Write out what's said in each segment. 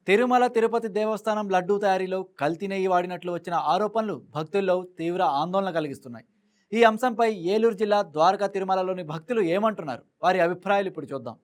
తిరుమల తిరుపతి దేవస్థానం లడ్డూ తయారీలో కల్తీ నెయ్యి వాడినట్లు వచ్చిన ఆరోపణలు భక్తుల్లో తీవ్ర ఆందోళన కలిగిస్తున్నాయి. ఈ అంశంపై ఏలూరు జిల్లా ద్వారకా తిరుమలలోని భక్తులు ఏమంటున్నారు, వారి అభిప్రాయాలు ఇప్పుడు చూద్దాం.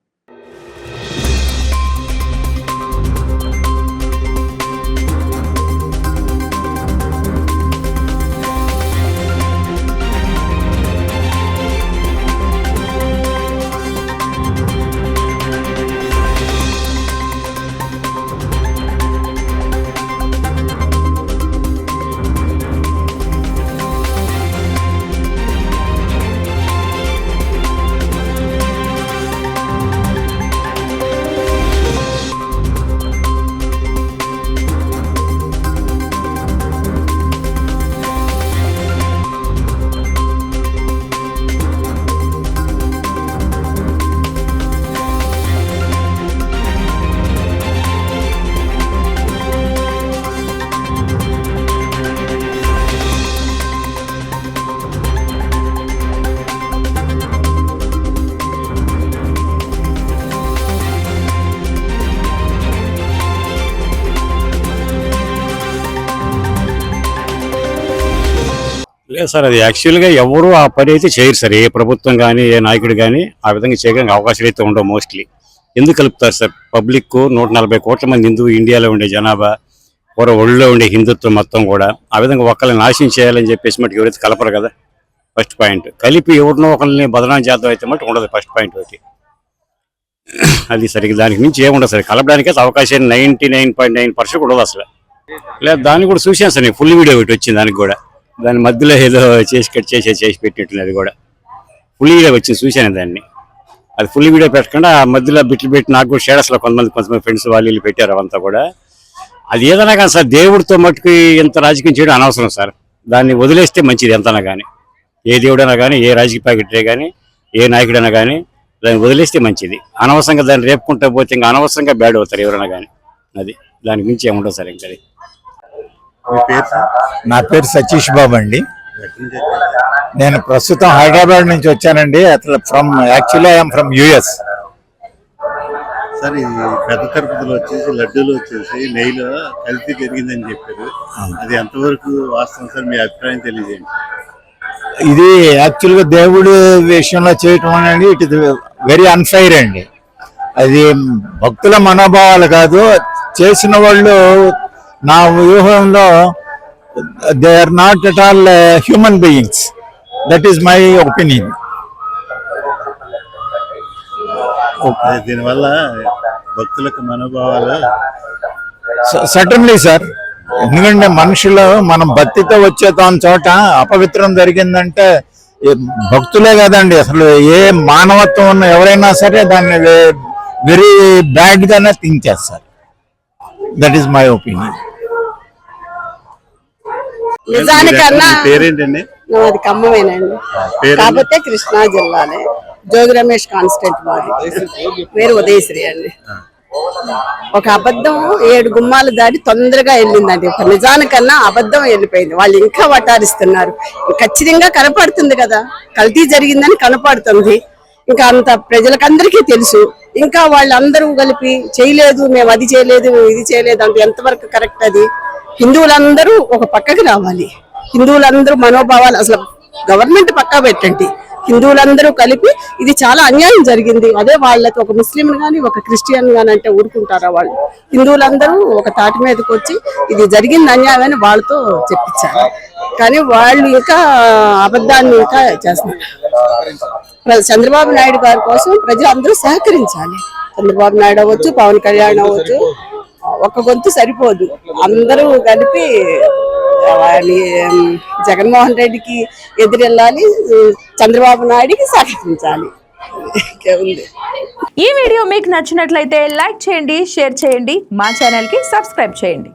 లేదు సార్, అది యాక్చువల్గా ఎవరు ఆ పని అయితే చేయరు సార్. ఏ ప్రభుత్వం కానీ ఏ నాయకుడు కానీ ఆ విధంగా చేయడానికి అవకాశాలు అయితే ఉండవు మోస్ట్లీ. ఎందుకు కలుపుతారు సార్? పబ్లిక్ 140 కోట్ల మంది హిందూ ఇండియాలో ఉండే జనాభా, ఒళ్ళో ఉండే హిందుత్వం మొత్తం కూడా ఆ విధంగా ఒకళ్ళని నాశనం చేయాలని చెప్పేసి మటు ఎవరైతే కలపరు కదా. First point. కలిపి ఎవరినో ఒకరిని బదనాం చేద్దాం అయితే మటు ఉండదు. ఫస్ట్ పాయింట్ ఒకటి అది. సరిగ్గా దానికి మించి ఏముండదు సార్. కలపడానికి అవకాశం 99.9% ఉండదు అసలు. లేదు, దాన్ని కూడా చూసాను సార్. నేను ఫుల్ వీడియో ఒకటి వచ్చింది దానికి కూడా. దాని మధ్యలో ఏదో చేసి పెట్టినట్టుంది. అది కూడా ఫుల్ వీడియో వచ్చింది, చూశాను దాన్ని. అది ఫుల్ వీడియో పెట్టకుండా ఆ మధ్యలో బిట్లు పెట్టి నాకు కూడా షేడస్లో కొంతమంది ఫ్రెండ్స్ వాళ్ళు పెట్టారు. అవంతా కూడా అది ఏదైనా కానీ సార్, దేవుడితో మట్టుకు ఇంత రాజకీయం చేయడం అనవసరం సార్. దాన్ని వదిలేస్తే మంచిది. ఎంతైనా కానీ, ఏ దేవుడైనా కానీ, ఏ రాజకీయ ప్యాకెటే కానీ, ఏ నాయకుడైనా కానీ దాన్ని వదిలేస్తే మంచిది. అనవసరంగా దాన్ని రేపుకుంటూ పోతే ఇంకా అనవసరంగా బ్యాడ్ అవుతారు ఎవరైనా కానీ. అది దానికి మించి ఏముండదు సార్. ఇంకా నా పేరు సతీష్ బాబు అండి. నేను ప్రస్తుతం హైదరాబాద్ నుంచి వచ్చానండి. అసలు actually I'm from US. Sir, ఇది పెద్ద తిరుపతిలో వచ్చేసి లడ్డూలో వచ్చేసి నెయ్యిలో కల్తీ జరిగిందని చెప్పారు. అది ఎంతవరకు వాస్తవం సార్? మీ అభిప్రాయం తెలియజేయండి. ఇది యాక్చువల్గా దేవుడి విషయంలో చేయటం అనేది ఇట్ ఇస్ వెరీ అన్ఫెయిర్ అండి. అది భక్తుల మనోభావాలు కాదు. చేసిన వాళ్ళు నా వ్యూహంలో they are not at all human beings. That is my opinion. దీనివల్ల భక్తులకు మనోభావాలు సటన్లీ సార్. ఎందుకంటే మనుషులు మనం భక్తితో వచ్చే దాని చోట అపవిత్రం జరిగిందంటే భక్తులే కదండి, అసలు ఏ మానవత్వం ఉన్న ఎవరైనా సరే దాన్ని వెరీ బ్యాడ్ గానే థింక్ చేస్తారు. That is my opinion. నిజానికన్నా పేరేంటండి? నాది ఖమ్మమేనండి, కాకపోతే కృష్ణా జిల్లానే. జోగి రమేష్ కాన్స్టెంట్ వారి పేరు ఉదయశ్రీ అండి. ఒక అబద్ధం 7 గుమ్మాలు దాటి తొందరగా వెళ్ళిందండి. ఒక నిజానికన్నా అబద్ధం వెళ్ళిపోయింది. వాళ్ళు ఇంకా వటారిస్తున్నారు. ఖచ్చితంగా కనపడుతుంది కదా, కల్తీ జరిగిందని కనపడుతుంది. ఇంకా అంత ప్రజలకందరికీ తెలుసు. ఇంకా వాళ్ళందరూ కలిపి చేయలేదు, మేము అది చేయలేదు, మేము ఇది చేయలేదు అంటే ఎంతవరకు కరెక్ట్? అది హిందువులందరూ ఒక పక్కకి రావాలి. హిందువులందరూ మనోభావాలు అసలు గవర్నమెంట్ పక్కా పెట్టండి. హిందువులందరూ కలిపి ఇది చాలా అన్యాయం జరిగింది. అదే వాళ్ళకి ఒక ముస్లిం కానీ ఒక క్రిస్టియన్ కానీ అంటే ఊరుకుంటారా? వాళ్ళు హిందువులందరూ ఒక తాటి మీదకి వచ్చి ఇది జరిగింది అన్యాయం అని వాళ్ళతో చెప్పించారు. కానీ వాళ్ళు ఇంకా అబద్ధాన్ని ఇంకా చేస్తున్నారు. చంద్రబాబు నాయుడు గారి కోసం ప్రజలందరూ సహకరించాలి. చంద్రబాబు నాయుడు అవ్వచ్చు, పవన్ కళ్యాణ్ అవ్వచ్చు, ఒక గొంతు సరిపోదు. అందరూ కలిపి జగన్మోహన్ రెడ్డికి ఎదురెళ్ళాలి, చంద్రబాబు నాయుడికి సహకరించాలి. ఈ వీడియో మీకు నచ్చినట్లయితే లైక్ చేయండి, షేర్ చేయండి, మా ఛానల్కి సబ్స్క్రైబ్ చేయండి.